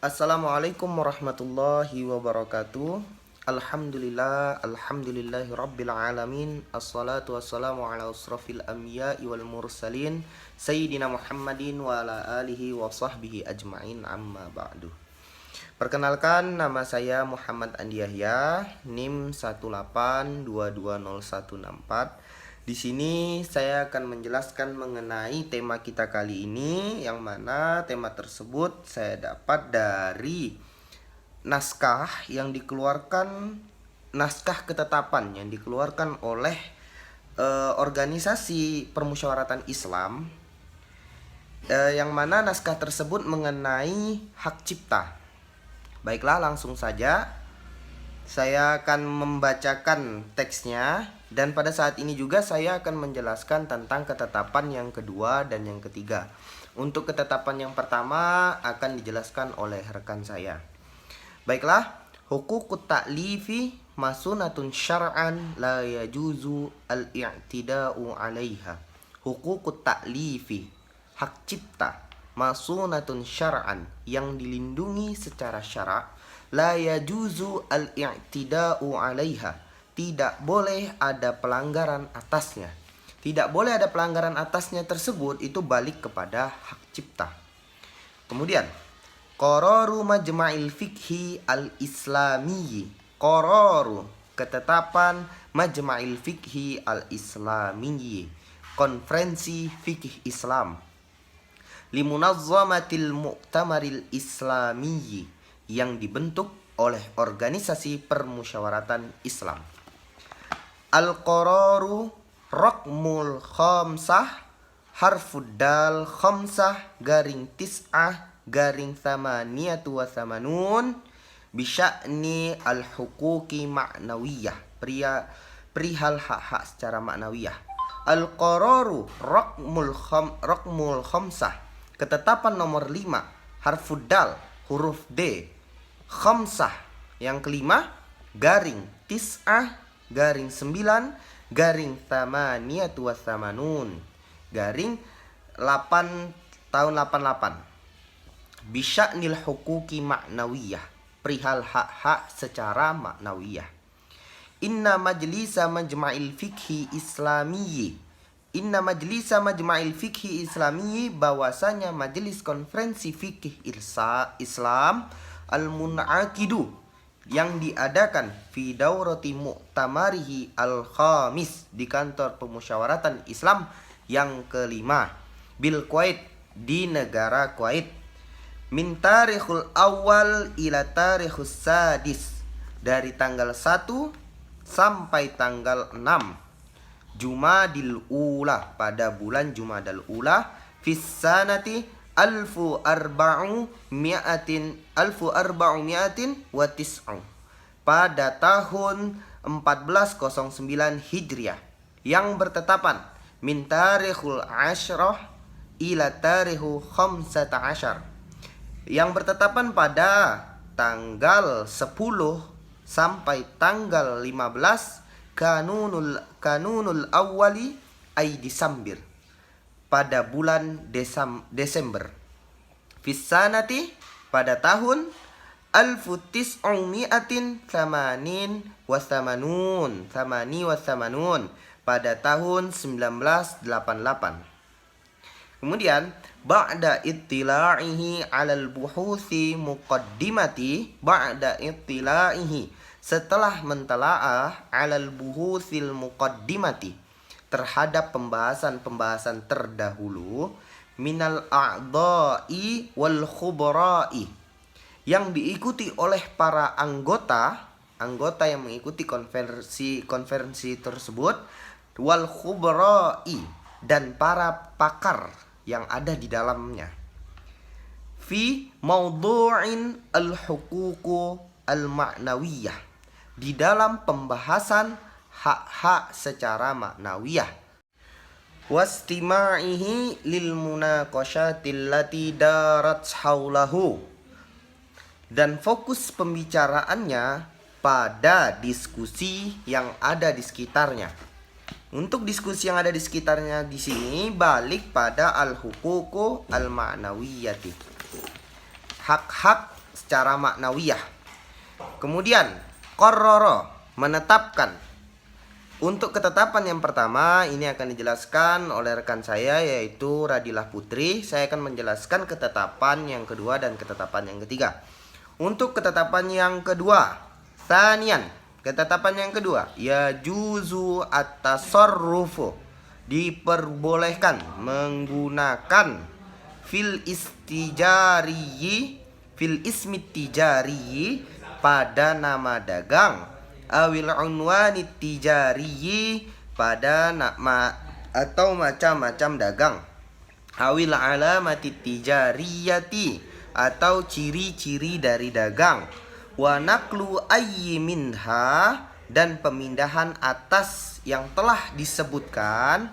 Assalamualaikum warahmatullahi wabarakatuh. Alhamdulillahi rabbil alamin. Assalatu wassalamu ala asrafil anbiya'i wal mursalin Sayyidina Muhammadin wa ala alihi wa sahbihi ajma'in, amma ba'du. Perkenalkan, nama saya Muhammad Andi Yahya, NIM 182200164. Di sini saya akan menjelaskan mengenai tema kita kali ini, yang mana tema tersebut saya dapat dari naskah ketetapan yang dikeluarkan oleh organisasi permusyawaratan Islam, yang mana naskah tersebut mengenai hak cipta. Baiklah, langsung saja saya akan membacakan teksnya, dan pada saat ini juga saya akan menjelaskan tentang ketetapan yang kedua dan yang ketiga. Untuk ketetapan yang pertama akan dijelaskan oleh rekan saya. Baiklah, hukukut ta'lifi masunatun syar'an la yajuzu al-i'tida'u 'alaiha. Hukukut ta'lifi, hak cipta, masunatun syar'an, yang dilindungi secara syara', la yajuzu al-i'tida'u 'alaiha, tidak boleh ada pelanggaran atasnya. Tidak boleh ada pelanggaran atasnya tersebut itu balik kepada hak cipta. Kemudian, qararu majma'il fikhi al-islamiyyi. Qararu, ketetapan majma'il fikhi al-islamiyyi, konferensi fikih Islam. Limunazzamatil mu'tamaril islamiyyi, yang dibentuk oleh organisasi permusyawaratan Islam. Al-qararu raqmul khamsah harfud dal khamsah garing tis'ah garing thamaniyatu wa thamanun bisya'ni al-huquqi ma'nawiyah, perihal hak-hak secara ma'nawiyah. Al-qararu raqmul khamsah, ketetapan nomor 5, harfud dal, huruf D, khamsah, yang kelima, garing tis'ah garing 9 garing thamaniyatu wa thamanun garing 8 tahun 88. Bisya'nil huquqi ma'nawiyah, perihal hak-hak secara maknawiyah. Inna majlisa majma'il fikhi islamiyyi. Inna majlisa majma'il fikhi islamiyyi, bahwasanya majelis konferensi fikih Islam al-mun'aqidu, yang diadakan fi daurati mu'tamarihi al-khamis, di kantor pemusyawaratan Islam yang kelima, bil Kuwait, di negara Kuwait, min tarikhul awal ila tarikhus sadis, dari tanggal 1 sampai tanggal 6 Jumadil Ula, pada bulan Jumadal Ula, fis sanati alfu arba'u mi'atin wa tis'u, pada tahun 1409 Hijriah, yang bertetapan min tarikhul asyrah ila tarikhu khamsata asyar, yang bertetapan pada tanggal 10 sampai tanggal 15 kanunul awwali ay Desember, pada bulan Desember. Fisanati, pada tahun alfu tis'umi'atin thamanin wa thamanun, pada tahun 1988. Kemudian, ba'da ittila'ihi 'alal buhuthi muqaddimati, ba'da ittila'ihi, setelah mentelaah 'alal buhuthil muqaddimati, terhadap pembahasan-pembahasan terdahulu, minal a'dha'i wal khubara'i, yang diikuti oleh para anggota yang mengikuti konferensi tersebut, wal khubara'i, dan para pakar yang ada di dalamnya, fi maudu'in al-huququ al-ma'nawiyah, di dalam pembahasan hak-hak secara maknawiyah, wastima'ihi lil munaqasyatil lati darat haulahu, dan fokus pembicaraannya pada diskusi yang ada di sekitarnya. Untuk diskusi yang ada di sekitarnya di sini balik pada al-huququ al-ma'nawiyyati, hak-hak secara maknawiyah. Kemudian qarrara, menetapkan. Untuk ketetapan yang pertama ini akan dijelaskan oleh rekan saya yaitu Radilah Putri. Saya akan menjelaskan ketetapan yang kedua dan ketetapan yang ketiga. Untuk ketetapan yang kedua, tsaniyan, ketetapan yang kedua, ya juzu at-tasarrufu, diperbolehkan menggunakan fil ismi tijariyi pada nama dagang, awil unwani tijariyi pada nama atau macam-macam dagang, awil alamati tijariyati atau ciri-ciri dari dagang, wa naqlu ayyi minha, dan pemindahan atas yang telah disebutkan,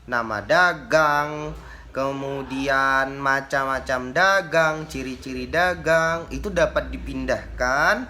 nama dagang, kemudian macam-macam dagang, ciri-ciri dagang, itu dapat dipindahkan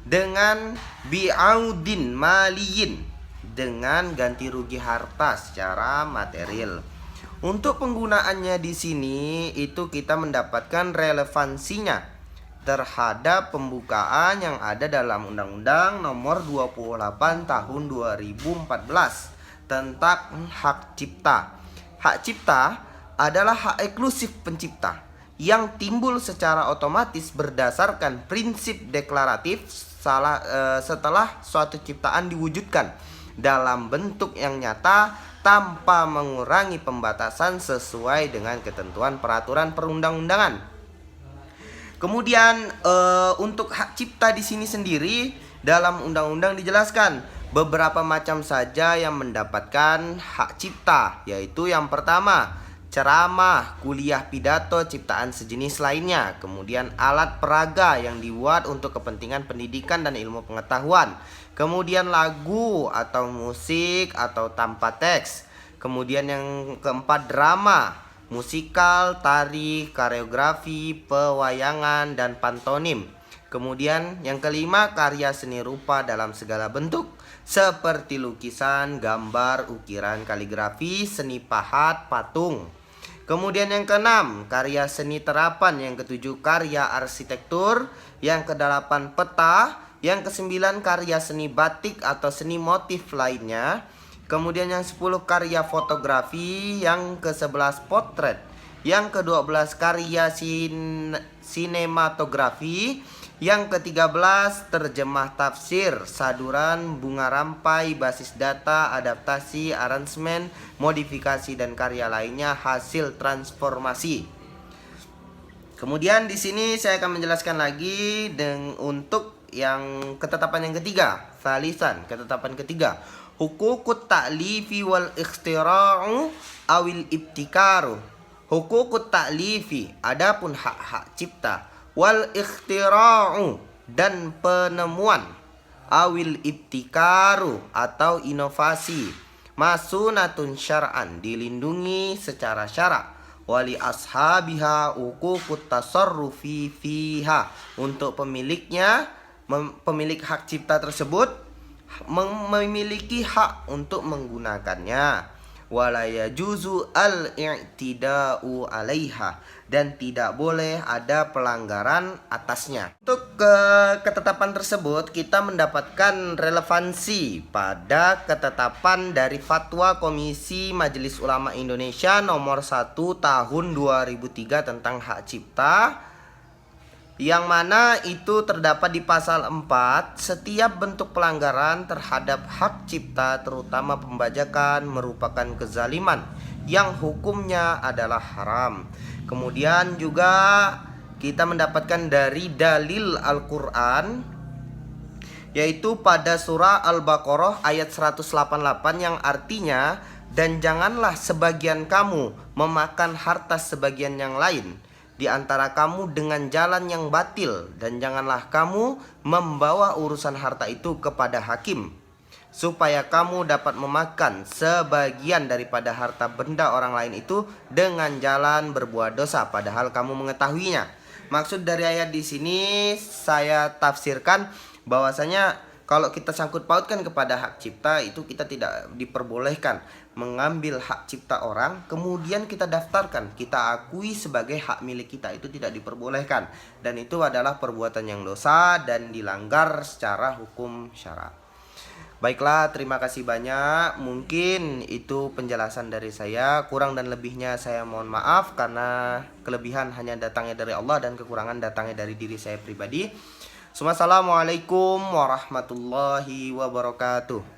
dengan bi'audin maliyin, dengan ganti rugi harta secara material. Untuk penggunaannya di sini itu kita mendapatkan relevansinya terhadap pembukaan yang ada dalam Undang-Undang Nomor 28 Tahun 2014 tentang hak cipta. Hak cipta adalah hak eksklusif pencipta yang timbul secara otomatis berdasarkan prinsip deklaratif setelah suatu ciptaan diwujudkan dalam bentuk yang nyata tanpa mengurangi pembatasan sesuai dengan ketentuan peraturan perundang-undangan. Kemudian untuk hak cipta di sini sendiri dalam undang-undang dijelaskan beberapa macam saja yang mendapatkan hak cipta, yaitu yang pertama, ceramah, kuliah, pidato, ciptaan sejenis lainnya. Kemudian alat peraga yang dibuat untuk kepentingan pendidikan dan ilmu pengetahuan. Kemudian lagu atau musik atau tanpa teks. Kemudian yang keempat, drama, musikal, tari, koreografi, pewayangan, dan pantomim. Kemudian yang kelima, karya seni rupa dalam segala bentuk seperti lukisan, gambar, ukiran, kaligrafi, seni pahat, patung. Kemudian yang keenam, karya seni terapan. Yang ketujuh, karya arsitektur. Yang kedelapan, peta. Yang kesembilan, karya seni batik atau seni motif lainnya. Kemudian yang 10, karya fotografi. Yang ke-11, potret. Yang ke-12, karya sinematografi. Yang ke-13, terjemah tafsir, saduran, bunga rampai, basis data, adaptasi, aransemen, modifikasi, dan karya lainnya hasil transformasi. Kemudian di sini saya akan menjelaskan lagi untuk yang ketetapan yang ketiga, salisan, ketetapan ketiga, hukukut ta'lifi wal ikhtira'u awil ibtikaru. Hukukut ta'lifi, adapun hak-hak cipta, wal ikhtira'u, dan penemuan, awil ibtikaru, atau inovasi, masunatun syar'an, dilindungi secara syarak, wali ashabiha uququt tasarrufi fiha, untuk pemiliknya, pemilik hak cipta tersebut memiliki hak untuk menggunakannya. Wala yajuzu al-i'tida'u 'alaiha, dan tidak boleh ada pelanggaran atasnya. Untuk ketetapan tersebut kita mendapatkan relevansi pada ketetapan dari Fatwa Komisi Majelis Ulama Indonesia Nomor 1 Tahun 2003 tentang hak cipta, yang mana itu terdapat di pasal 4, setiap bentuk pelanggaran terhadap hak cipta terutama pembajakan merupakan kezaliman yang hukumnya adalah haram. Kemudian juga kita mendapatkan dari dalil Al-Quran, yaitu pada surah Al-Baqarah ayat 188 yang artinya, dan janganlah sebagian kamu memakan harta sebagian yang lain di antara kamu dengan jalan yang batil, dan janganlah kamu membawa urusan harta itu kepada hakim supaya kamu dapat memakan sebagian daripada harta benda orang lain itu dengan jalan berbuat dosa padahal kamu mengetahuinya. Maksud dari ayat di sini saya tafsirkan bahwasanya Kalau kita sangkut pautkan kepada hak cipta, itu kita tidak diperbolehkan mengambil hak cipta orang kemudian kita daftarkan, kita akui sebagai hak milik kita. Itu tidak diperbolehkan, dan itu adalah perbuatan yang dosa dan dilanggar secara hukum syara. Baiklah, terima kasih banyak. Mungkin itu penjelasan dari saya. Kurang dan lebihnya saya mohon maaf, karena kelebihan hanya datangnya dari Allah dan kekurangan datangnya dari diri saya pribadi. Assalamualaikum warahmatullahi wabarakatuh.